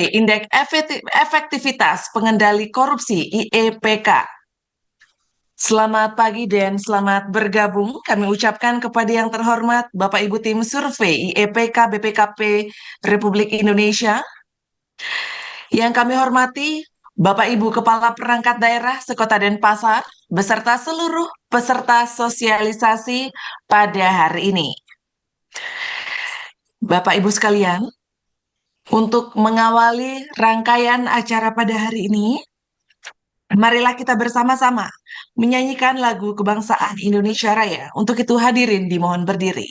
Indeks Efektivitas Pengendali Korupsi (IEPK). Selamat pagi dan selamat bergabung. Kami ucapkan kepada yang terhormat Bapak Ibu Tim Survei IEPK BPKP Republik Indonesia. Yang kami hormati Bapak Ibu Kepala Perangkat Daerah Sekota Denpasar beserta seluruh peserta sosialisasi pada hari ini. Bapak Ibu sekalian, untuk mengawali rangkaian acara pada hari ini, marilah kita bersama-sama menyanyikan lagu kebangsaan Indonesia Raya. Untuk itu hadirin dimohon berdiri.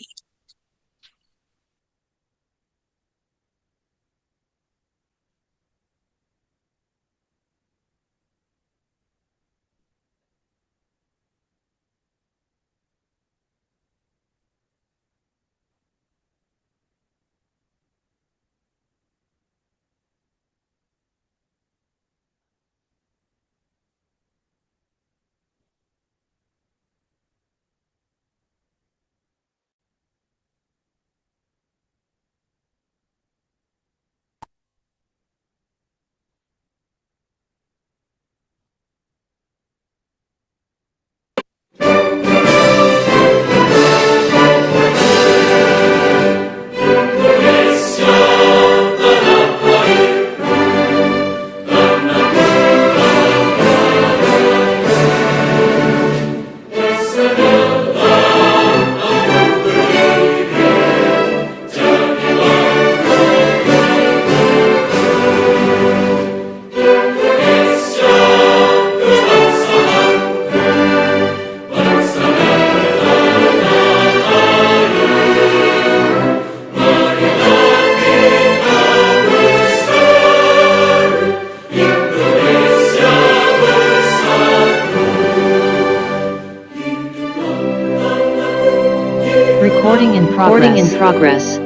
Recording in progress.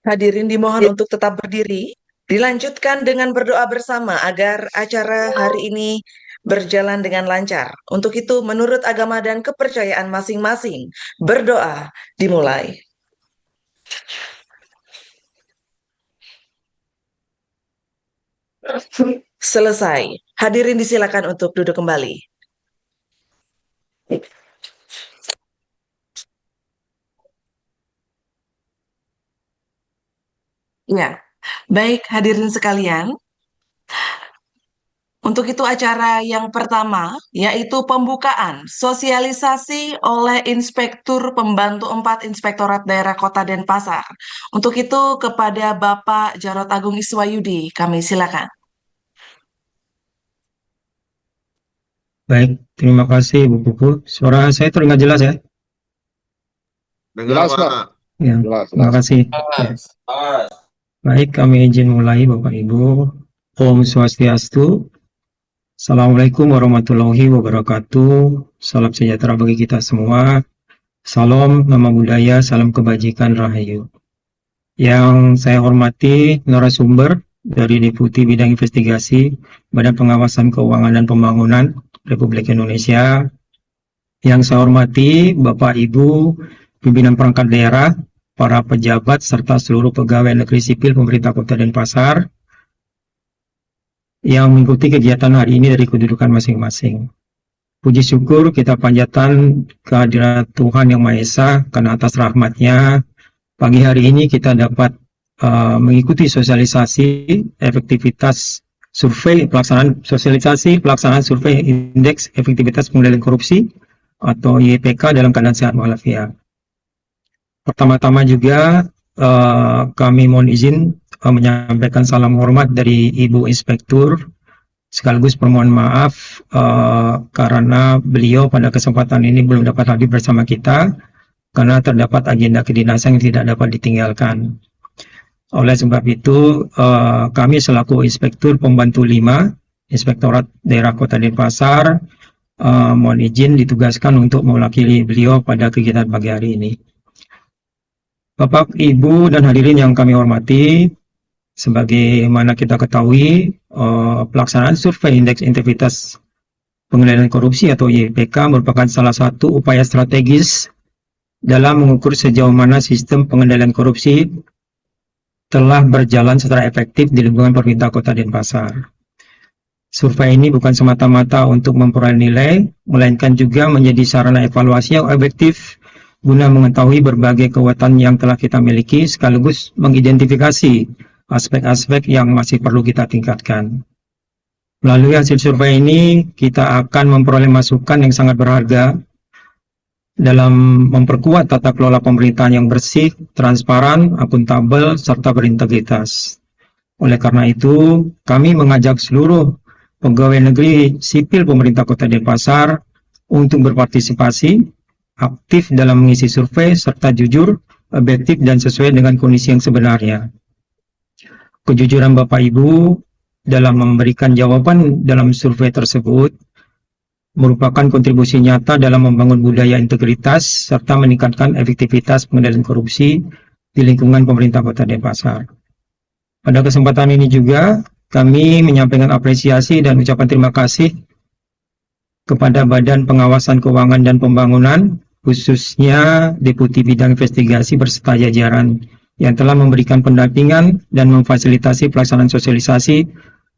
Hadirin dimohon untuk tetap berdiri. Dilanjutkan dengan berdoa bersama agar acara hari ini berjalan dengan lancar. Untuk itu, menurut agama dan kepercayaan masing-masing, berdoa dimulai. Selesai. Hadirin disilakan untuk duduk kembali. Ya, baik hadirin sekalian. Untuk itu acara yang pertama yaitu pembukaan sosialisasi oleh Inspektur Pembantu 4 Inspektorat Daerah Kota Denpasar. Untuk itu kepada Bapak Jarod Agung Iswayudi, kami silakan. Baik, terima kasih Ibu Pupu. Suara saya terdengar jelas ya? Jelas, Pak. Ya, terima kasih. Ya. Baik, kami izin mulai Bapak Ibu. Om Swastiastu. Assalamualaikum warahmatullahi wabarakatuh. Salam sejahtera bagi kita semua. Salam nama budaya, salam kebajikan rahayu. Yang saya hormati narasumber dari Deputi Bidang Investigasi Badan Pengawasan Keuangan dan Pembangunan Republik Indonesia. Yang saya hormati Bapak Ibu pimpinan perangkat daerah, para pejabat serta seluruh pegawai negeri sipil pemerintah Kota Denpasar yang mengikuti kegiatan hari ini dari kedudukan masing-masing. Puji syukur kita panjatkan kehadirat Tuhan Yang Maha Esa karena atas rahmat-Nya pagi hari ini kita dapat mengikuti sosialisasi efektivitas survei pelaksanaan sosialisasi pelaksanaan survei indeks efektivitas pengendalian korupsi atau IEPK dalam keadaan sehat walafiat. Pertama-tama juga kami mohon izin menyampaikan salam hormat dari Ibu Inspektur, sekaligus permohon maaf karena beliau pada kesempatan ini belum dapat hadir bersama kita karena terdapat agenda kedinasan yang tidak dapat ditinggalkan. Oleh sebab itu, kami selaku Inspektur Pembantu 5, Inspektorat Daerah Kota Denpasar, mohon izin ditugaskan untuk mewakili beliau pada kegiatan pagi hari ini. Bapak, Ibu, dan hadirin yang kami hormati, sebagaimana kita ketahui, pelaksanaan survei indeks integritas pengendalian korupsi atau IPK merupakan salah satu upaya strategis dalam mengukur sejauh mana sistem pengendalian korupsi telah berjalan secara efektif di lingkungan pemerintah Kota Denpasar. Survei ini bukan semata-mata untuk memperoleh nilai, melainkan juga menjadi sarana evaluasi yang objektif guna mengetahui berbagai kekuatan yang telah kita miliki sekaligus mengidentifikasi aspek-aspek yang masih perlu kita tingkatkan. Melalui hasil survei ini, kita akan memperoleh masukan yang sangat berharga dalam memperkuat tata kelola pemerintahan yang bersih, transparan, akuntabel, serta berintegritas. Oleh karena itu, kami mengajak seluruh pegawai negeri sipil pemerintah Kota Denpasar untuk berpartisipasi aktif dalam mengisi survei serta jujur, objektif, dan sesuai dengan kondisi yang sebenarnya. Kejujuran Bapak Ibu dalam memberikan jawaban dalam survei tersebut merupakan kontribusi nyata dalam membangun budaya integritas serta meningkatkan efektivitas pengendalian korupsi di lingkungan pemerintah Kota Denpasar. Pada kesempatan ini juga kami menyampaikan apresiasi dan ucapan terima kasih kepada Badan Pengawasan Keuangan dan Pembangunan, khususnya Deputi Bidang Investigasi berserta jajaran yang telah memberikan pendampingan dan memfasilitasi pelaksanaan sosialisasi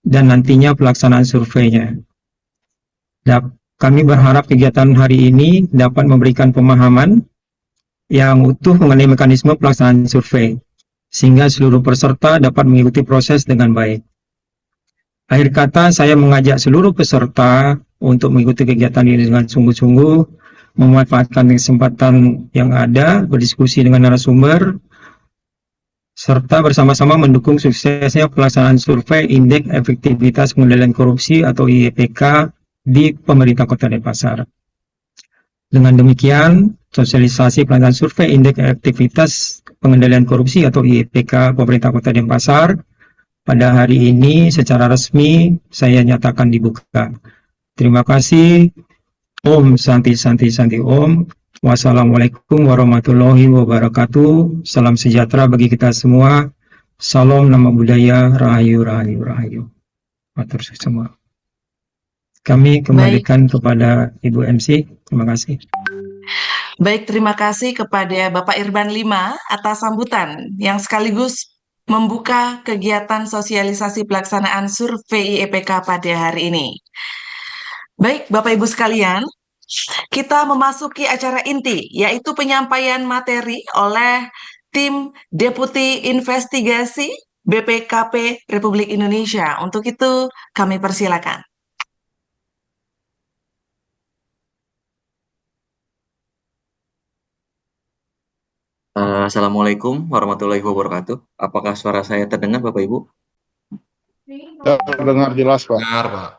dan nantinya pelaksanaan surveinya. Kami berharap kegiatan hari ini dapat memberikan pemahaman yang utuh mengenai mekanisme pelaksanaan survei, sehingga seluruh peserta dapat mengikuti proses dengan baik. Akhir kata, saya mengajak seluruh peserta untuk mengikuti kegiatan ini dengan sungguh-sungguh, memanfaatkan kesempatan yang ada, berdiskusi dengan narasumber, serta bersama-sama mendukung suksesnya pelaksanaan survei indeks efektivitas pengendalian korupsi atau IEPK di pemerintah Kota Denpasar. Dengan demikian, sosialisasi pelaksanaan survei indeks efektivitas pengendalian korupsi atau IEPK pemerintah Kota Denpasar pada hari ini secara resmi saya nyatakan dibuka. Terima kasih. Om Santi Santi Santi Om. Wassalamualaikum warahmatullahi wabarakatuh. Salam sejahtera bagi kita semua. Salam nama budaya, rahayu, rahayu, rahayu. Matur semua. Kami kembalikan kepada Ibu MC. Terima kasih. Baik, terima kasih kepada Bapak Irban Lima atas sambutan yang sekaligus membuka kegiatan sosialisasi pelaksanaan survei IEPK pada hari ini. Baik, Bapak Ibu sekalian, kita memasuki acara inti, yaitu penyampaian materi oleh tim Deputi Investigasi BPKP Republik Indonesia. Untuk itu, kami persilakan. Assalamualaikum warahmatullahi wabarakatuh. Apakah suara saya terdengar, Bapak Ibu? Terdengar jelas, Pak. Dengar, Pak.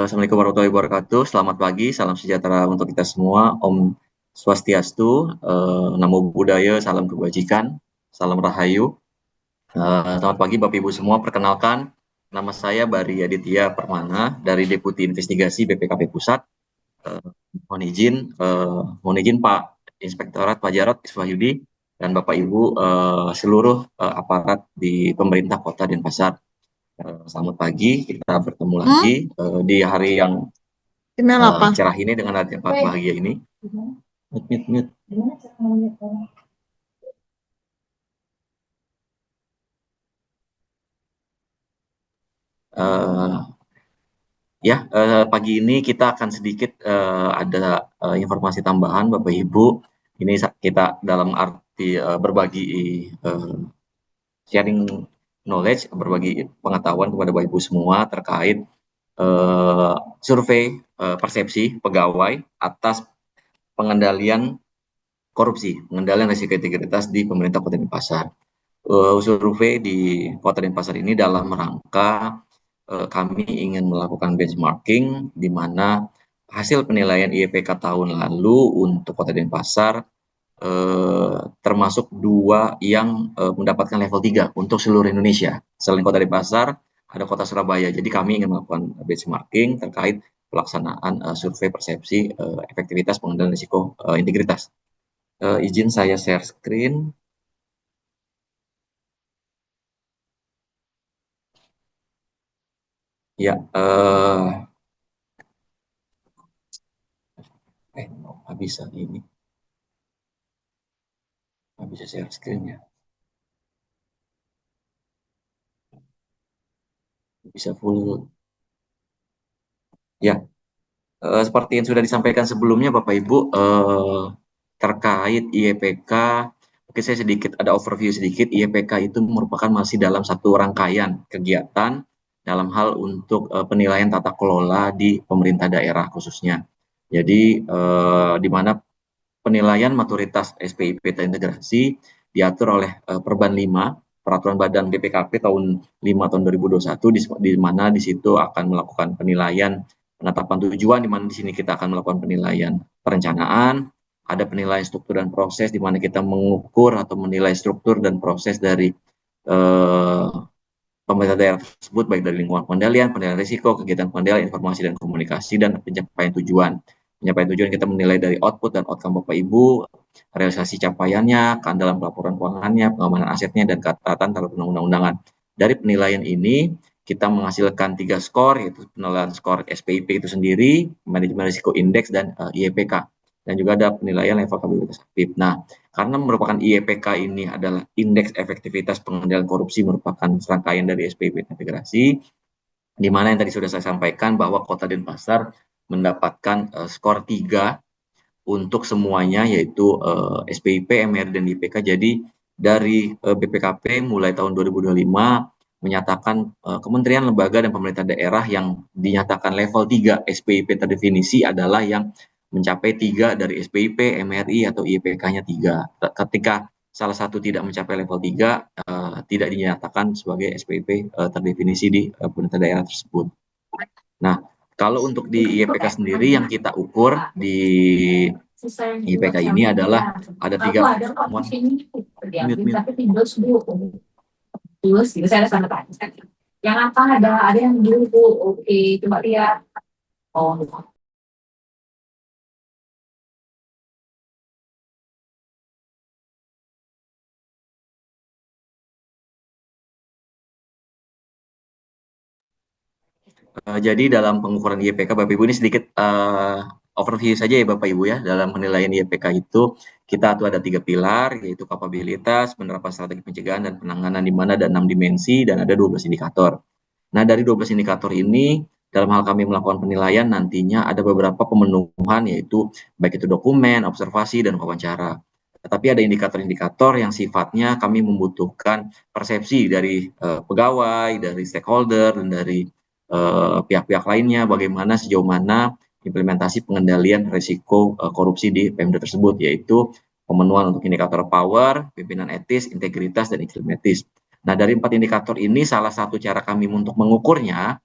Assalamualaikum warahmatullahi wabarakatuh. Selamat pagi, salam sejahtera untuk kita semua. Om Swastiastu, Namo Buddhaya, salam kebajikan, salam rahayu. Selamat pagi Bapak Ibu semua. Perkenalkan, nama saya Bari Aditya Permana dari Deputi Investigasi BPKP Pusat. Mohon izin Pak Inspektorat Pak Jarod Iswahyudi dan Bapak Ibu seluruh aparat di pemerintah Kota Denpasar. Selamat pagi, kita bertemu lagi di hari yang cerah ini dengan hati yang bahagia ini. Mute. Pagi ini kita akan sedikit ada informasi tambahan Bapak Ibu Ini kita dalam arti berbagi sharing knowledge, berbagi pengetahuan kepada Bapak Ibu semua terkait survei persepsi pegawai atas pengendalian korupsi, pengendalian risiko integritas di pemerintah Kota Denpasar. Survei di Kota Denpasar ini dalam rangka kami ingin melakukan benchmarking di mana hasil penilaian IEPK tahun lalu untuk Kota Denpasar termasuk 2 yang mendapatkan level 3 untuk seluruh Indonesia. Selain Kota Denpasar, ada Kota Surabaya. Jadi kami ingin melakukan benchmarking terkait pelaksanaan survei persepsi efektivitas pengendalian risiko integritas. Izin saya share screen. Ya, nggak bisa ini, nggak bisa share screen ya, bisa full. Ya, seperti yang sudah disampaikan sebelumnya Bapak Ibu, terkait IEPK, oke saya sedikit ada overview sedikit. IEPK itu merupakan masih dalam satu rangkaian kegiatan dalam hal untuk penilaian tata kelola di pemerintah daerah khususnya. Jadi di mana penilaian maturitas SPIP terintegrasi diatur oleh Perban 5 Peraturan Badan BPKP tahun 5 tahun 2021 di mana di situ akan melakukan penilaian penetapan tujuan, di mana di sini kita akan melakukan penilaian perencanaan, ada penilaian struktur dan proses di mana kita mengukur atau menilai struktur dan proses dari pemerintah daerah tersebut baik dari lingkungan pengendalian, penilaian risiko, kegiatan pengendalian, informasi dan komunikasi, dan pencapaian tujuan. Pencapaian tujuan kita menilai dari output dan outcome Bapak Ibu, realisasi capaiannya, keandalan pelaporan keuangannya, pengamanan asetnya, dan ketaatan terhadap undang-undangan. Dari penilaian ini, kita menghasilkan 3 skor, yaitu penilaian skor SPIP itu sendiri, manajemen risiko indeks, dan IEPK. Dan juga ada penilaian level kapabilitas aktif. Nah, karena merupakan IEPK ini adalah indeks efektivitas pengendalian korupsi, merupakan serangkaian dari SPIP integrasi, di mana yang tadi sudah saya sampaikan bahwa Kota Denpasar mendapatkan skor 3 untuk semuanya, yaitu SPIP, MR, dan IPK. Jadi dari BPKP mulai tahun 2025 menyatakan kementerian, lembaga, dan pemerintah daerah yang dinyatakan level 3 SPIP terdefinisi adalah yang mencapai 3 dari SPIP, MRI, atau IPK-nya 3. Ketika salah satu tidak mencapai level 3, tidak dinyatakan sebagai SPIP terdefinisi di pemerintah daerah tersebut. Nah, kalau untuk di IPK sendiri yang kita ukur di IPK ini adalah ada 3 pertemuan. Terus gitu saya sama tanya yang apa ada yang dulu Bu, oke coba lihat. Oh Jadi dalam pengukuran IPK Bapak Ibu, ini sedikit overview saja ya Bapak Ibu ya. Dalam penilaian IPK itu kita tuh ada 3 pilar, yaitu kapabilitas, penerapan strategi pencegahan dan penanganan, di mana ada 6 dimensi dan ada 12 indikator. Nah, dari 12 indikator ini dalam hal kami melakukan penilaian nantinya ada beberapa pemenuhan, yaitu baik itu dokumen, observasi, dan wawancara. Tetapi ada indikator-indikator yang sifatnya kami membutuhkan persepsi dari pegawai, dari stakeholder, dan dari pihak-pihak lainnya, bagaimana sejauh mana implementasi pengendalian risiko korupsi di Pemda tersebut, yaitu pemenuhan untuk indikator power, pimpinan etis, integritas, dan iklim etis. Nah, dari 4 indikator ini, salah satu cara kami untuk mengukurnya,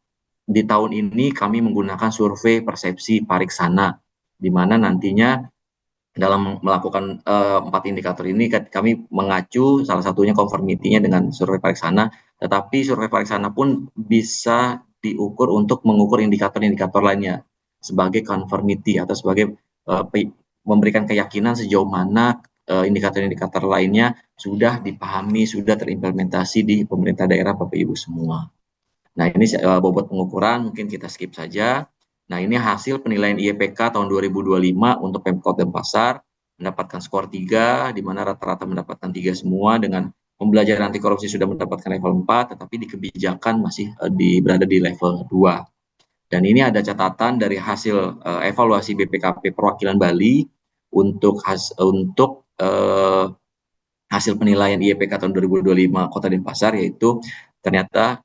di tahun ini kami menggunakan survei persepsi pariksana, di mana nantinya dalam melakukan 4 indikator ini kami mengacu salah satunya conformity-nya dengan survei pariksana, tetapi survei pariksana pun bisa diukur untuk mengukur indikator-indikator lainnya sebagai conformity atau sebagai memberikan keyakinan sejauh mana indikator-indikator lainnya sudah dipahami, sudah terimplementasi di pemerintah daerah Bapak Ibu semua. Nah, ini bobot pengukuran mungkin kita skip saja. Nah, ini hasil penilaian IEPK tahun 2025 untuk Pemkot Denpasar, mendapatkan skor 3, di mana rata-rata mendapatkan 3 semua, dengan pembelajaran anti korupsi sudah mendapatkan level 4, tetapi di kebijakan masih berada di level 2. Dan ini ada catatan dari hasil evaluasi BPKP Perwakilan Bali, untuk hasil penilaian IEPK tahun 2025 Kota Denpasar, yaitu ternyata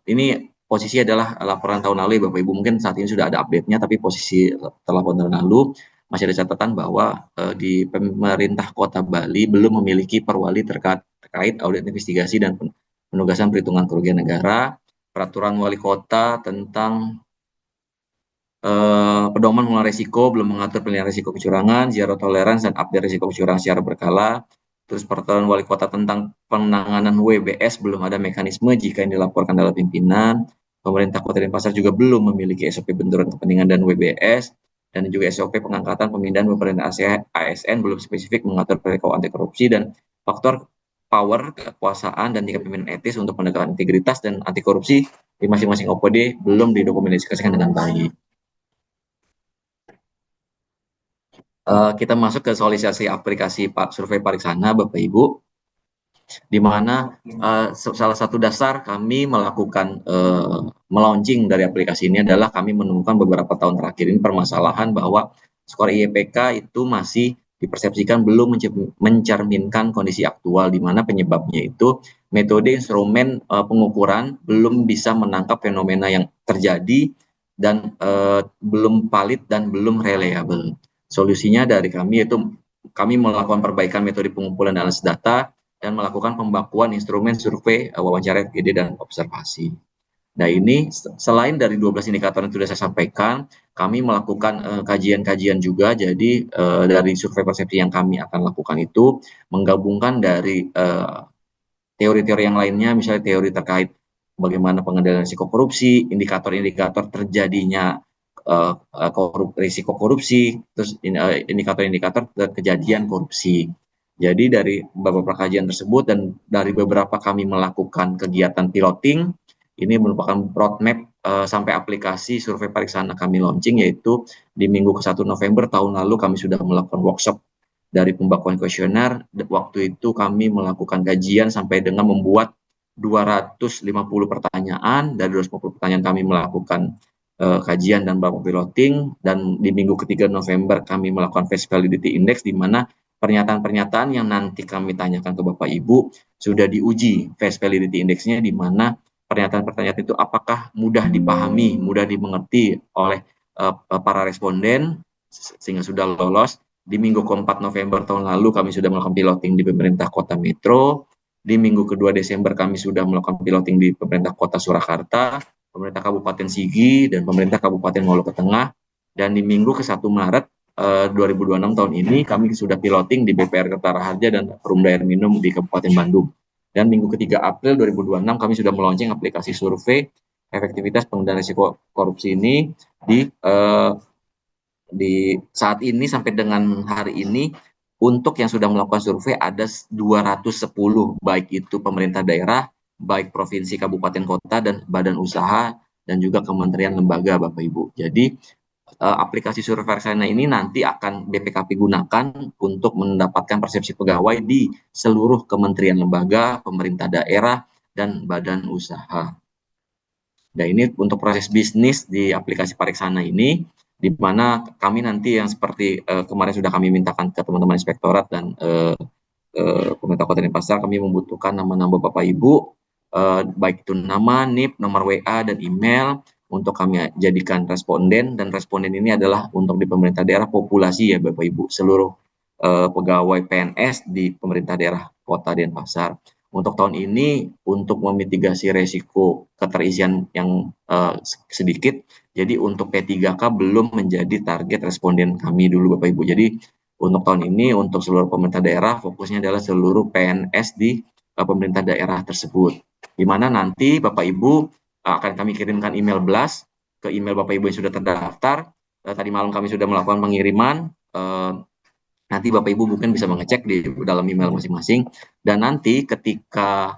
ini posisi adalah laporan tahun lalu ya Bapak Ibu, mungkin saat ini sudah ada update-nya, tapi posisi laporan tahun lalu masih ada catatan bahwa di pemerintah Kota Bali belum memiliki perwali terkait audit investigasi dan penugasan perhitungan kerugian negara, peraturan wali kota tentang pedoman mengelola risiko belum mengatur penilaian risiko kecurangan, zero tolerance dan update risiko kecurangan secara berkala. Terus peraturan wali kota tentang penanganan WBS belum ada mekanisme jika yang dilaporkan dalam pimpinan. Pemerintah Kota Denpasar juga belum memiliki SOP benturan kepentingan dan WBS, dan juga SOP pengangkatan pemindahan pemerintah ASN belum spesifik mengatur perilaku anti korupsi dan faktor power, kekuasaan, dan tingkat pimpinan etis untuk penegakan integritas dan anti korupsi di masing-masing OPD belum didokumentasikan dengan baik. Kita masuk ke soalisasi aplikasi survei Pariksana, Bapak Ibu, di mana salah satu dasar kami melakukan melaunching dari aplikasi ini adalah kami menemukan beberapa tahun terakhir ini permasalahan bahwa skor IEPK itu masih dipersepsikan belum mencerminkan kondisi aktual, di mana penyebabnya itu metode instrumen pengukuran belum bisa menangkap fenomena yang terjadi dan belum valid dan belum reliable. Solusinya dari kami yaitu kami melakukan perbaikan metode pengumpulan analisis data dan melakukan pembakuan instrumen survei, wawancara FGD, dan observasi. Nah, ini selain dari 12 indikator yang sudah saya sampaikan, kami melakukan kajian-kajian juga. Jadi dari survei persepsi yang kami akan lakukan itu menggabungkan dari teori-teori yang lainnya, misalnya teori terkait bagaimana pengendalian risiko korupsi, indikator-indikator terjadinya risiko korupsi, terus indikator-indikator kejadian korupsi. Jadi dari beberapa kajian tersebut dan dari beberapa kami melakukan kegiatan piloting, ini merupakan roadmap sampai aplikasi survei Pariksana kami launching, yaitu di minggu ke-1 November tahun lalu kami sudah melakukan workshop dari pembakuan kuesioner. Waktu itu kami melakukan kajian sampai dengan membuat 250 pertanyaan. Dari 250 pertanyaan kami melakukan kajian dan beberapa piloting, dan di minggu ke-3 November kami melakukan face validity index, di mana pernyataan-pernyataan yang nanti kami tanyakan ke Bapak Ibu sudah diuji face validity index-nya, di mana pernyataan-pernyataan itu apakah mudah dipahami, mudah dimengerti oleh para responden sehingga sudah lolos. Di minggu ke-4 November tahun lalu kami sudah melakukan piloting di pemerintah Kota Metro. Di minggu ke-2 Desember kami sudah melakukan piloting di pemerintah Kota Surakarta, pemerintah Kabupaten Sigi, dan pemerintah Kabupaten Maluku Tengah. Dan di minggu ke-1 Maret 2026 tahun ini kami sudah piloting di BPR Kertaraharja dan Perumda Air Minum di Kabupaten Bandung. Dan minggu ke-3 April 2026 kami sudah melaunching aplikasi survei efektivitas pengendalian risiko korupsi ini di saat ini sampai dengan hari ini. Untuk yang sudah melakukan survei ada 210, baik itu pemerintah daerah, baik provinsi, kabupaten, kota, dan badan usaha, dan juga kementerian lembaga, Bapak Ibu. Jadi aplikasi survei Pariksana ini nanti akan BPKP gunakan untuk mendapatkan persepsi pegawai di seluruh kementerian lembaga, pemerintah daerah, dan badan usaha. Nah, ini untuk proses bisnis di aplikasi Pariksana ini, di mana kami nanti yang seperti kemarin sudah kami mintakan ke teman-teman inspektorat dan pemerintah Kota Denpasar, kami membutuhkan nama-nama Bapak Ibu, baik itu nama, NIP, nomor WA, dan email, untuk kami jadikan responden. Dan responden ini adalah untuk di pemerintah daerah populasi ya Bapak Ibu, seluruh pegawai PNS di pemerintah daerah Kota Denpasar. Untuk tahun ini, untuk memitigasi resiko keterisian yang sedikit, jadi untuk P3K belum menjadi target responden kami dulu Bapak Ibu. Jadi untuk tahun ini, untuk seluruh pemerintah daerah, fokusnya adalah seluruh PNS di pemerintah daerah tersebut. Di mana nanti Bapak Ibu akan kami kirimkan email blast ke email Bapak Ibu yang sudah terdaftar. Tadi malam kami sudah melakukan pengiriman. Nanti Bapak Ibu mungkin bisa mengecek di dalam email masing-masing. Dan nanti ketika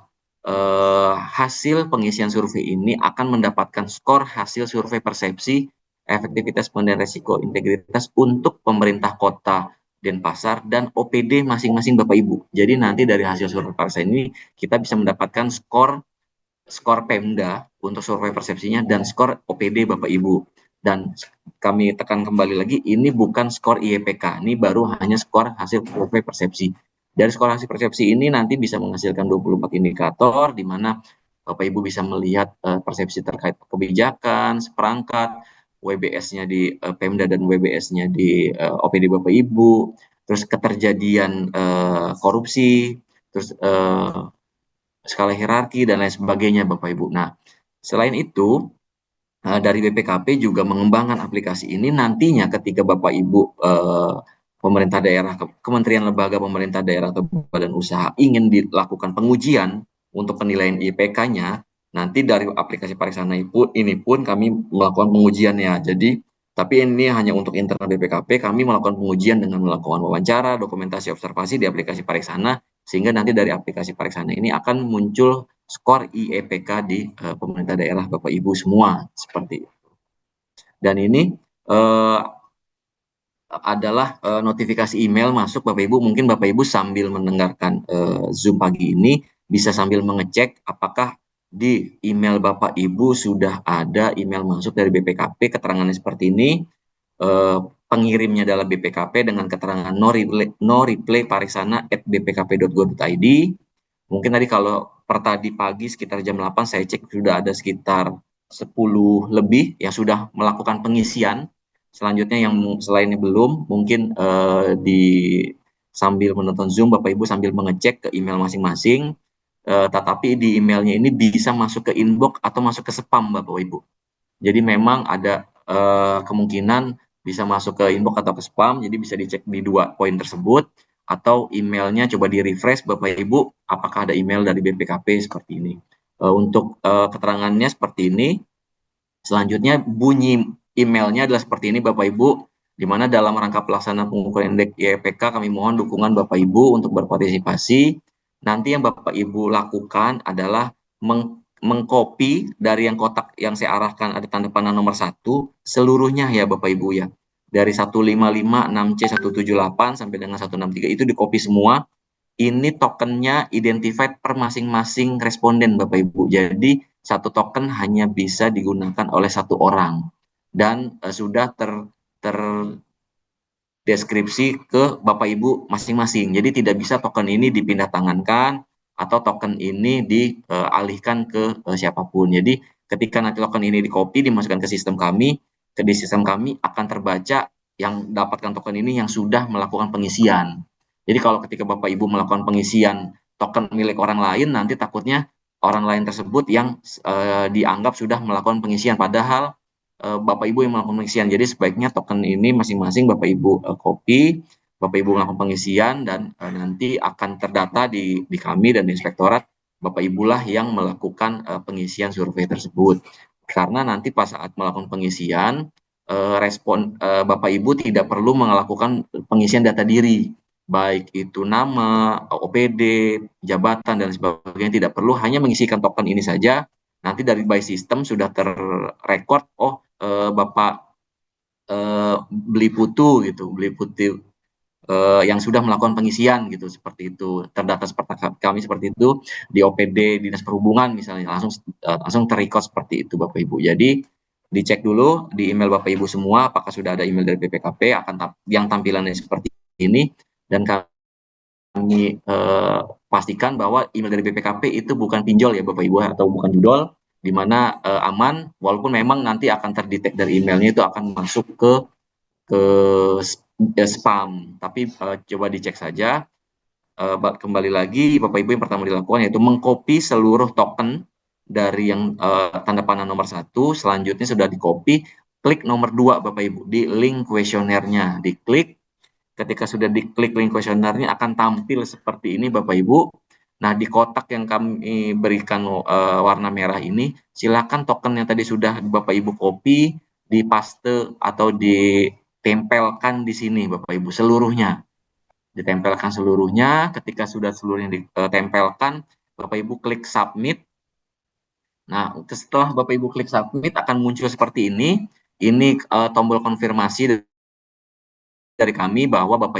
hasil pengisian survei ini akan mendapatkan skor hasil survei persepsi efektivitas pengendalian risiko integritas untuk pemerintah Kota Denpasar dan OPD masing-masing Bapak Ibu. Jadi nanti dari hasil survei Pariksana ini kita bisa mendapatkan skor Pemda untuk survei persepsinya dan skor OPD Bapak Ibu. Dan kami tekan kembali lagi, ini bukan skor IEPK, ini baru hanya skor hasil survei persepsi. Dari skor hasil persepsi ini nanti bisa menghasilkan 24 indikator, di mana Bapak Ibu bisa melihat persepsi terkait kebijakan, seperangkat, WBS-nya di Pemda dan WBS-nya di OPD Bapak Ibu, terus keterjadian korupsi, terus skala hierarki, dan lain sebagainya Bapak Ibu. Nah, selain itu, dari BPKP juga mengembangkan aplikasi ini nantinya ketika Bapak Ibu pemerintah daerah, kementerian lembaga pemerintah daerah atau badan usaha ingin dilakukan pengujian untuk penilaian IPK-nya, nanti dari aplikasi Pariksana ini pun kami melakukan pengujiannya. Jadi, tapi ini hanya untuk internal BPKP, kami melakukan pengujian dengan melakukan wawancara, dokumentasi, observasi di aplikasi Pariksana, sehingga nanti dari aplikasi Pariksana ini akan muncul skor IEPK di pemerintah daerah Bapak Ibu semua, seperti itu. Dan ini adalah notifikasi email masuk Bapak Ibu. Mungkin Bapak Ibu sambil mendengarkan Zoom pagi ini bisa sambil mengecek apakah di email Bapak Ibu sudah ada email masuk dari BPKP, keterangannya seperti ini. Pengirimnya adalah BPKP dengan keterangan no reply pariksana@bpkp.go.id. Mungkin tadi kalau tadi pagi sekitar jam 8 saya cek sudah ada sekitar 10 lebih yang sudah melakukan pengisian. Selanjutnya yang selainnya belum, mungkin sambil menonton Zoom Bapak Ibu sambil mengecek ke email masing-masing. Tetapi di emailnya ini bisa masuk ke inbox atau masuk ke spam Bapak Ibu. Jadi memang ada kemungkinan bisa masuk ke inbox atau ke spam, jadi bisa dicek di dua poin tersebut, atau emailnya coba di-refresh Bapak Ibu, apakah ada email dari BPKP seperti ini. Untuk keterangannya seperti ini. Selanjutnya bunyi emailnya adalah seperti ini Bapak Ibu, di mana dalam rangka pelaksanaan pengukuran indeks IEPK kami mohon dukungan Bapak Ibu untuk berpartisipasi. Nanti yang Bapak Ibu lakukan adalah mengcopy dari yang kotak yang saya arahkan ada tanda panah nomor 1 seluruhnya ya Bapak Ibu ya. Dari 155, 6C, 178 sampai dengan 163 itu di-copy semua. Ini tokennya identified per masing-masing responden Bapak Ibu. Jadi satu token hanya bisa digunakan oleh satu orang dan sudah terdeskripsi ke Bapak Ibu masing-masing. Jadi tidak bisa token ini dipindah tangankan atau token ini dialihkan ke siapapun. Jadi ketika nanti token ini di-copy dimasukkan ke sistem kami, di sistem kami akan terbaca yang dapatkan token ini yang sudah melakukan pengisian. Jadi kalau ketika Bapak Ibu melakukan pengisian token milik orang lain, nanti takutnya orang lain tersebut yang dianggap sudah melakukan pengisian, padahal Bapak Ibu yang melakukan pengisian. Jadi sebaiknya token ini masing-masing Bapak Ibu copy, Bapak Ibu melakukan pengisian, dan nanti akan terdata di kami dan di inspektorat. Bapak Ibulah yang melakukan pengisian survei tersebut. Karena nanti pas saat melakukan pengisian, respon Bapak Ibu tidak perlu melakukan pengisian data diri, baik itu nama, OPD, jabatan, dan sebagainya, tidak perlu, hanya mengisikan token ini saja. Nanti dari by system sudah terrecord, Bapak beli putu gitu, beli putu yang sudah melakukan pengisian gitu, seperti itu. Terdata seperti kami seperti itu di OPD Dinas Perhubungan misalnya, langsung terrecord seperti itu Bapak Ibu. Jadi dicek dulu di email Bapak Ibu semua apakah sudah ada email dari BPKP yang tampilannya seperti ini, dan kami pastikan bahwa email dari BPKP itu bukan pinjol ya Bapak Ibu, atau bukan judol, di mana aman, walaupun memang nanti akan terdetek dari emailnya itu akan masuk ke spam, tapi coba dicek saja. Kembali lagi Bapak Ibu, yang pertama dilakukan yaitu mengcopy seluruh token dari yang tanda panah nomor 1, selanjutnya sudah di-copy, klik nomor 2 Bapak Ibu di link kuesionernya, diklik. Ketika sudah diklik link kuesionernya akan tampil seperti ini Bapak Ibu. Nah, di kotak yang kami berikan warna merah ini, silakan token yang tadi sudah Bapak Ibu copy, dipaste atau ditempelkan di sini Bapak Ibu seluruhnya. Ditempelkan seluruhnya. Ketika sudah seluruhnya ditempelkan, Bapak Ibu klik submit. Nah, setelah Bapak Ibu klik submit akan muncul seperti ini. Ini tombol konfirmasi dari kami bahwa Bapak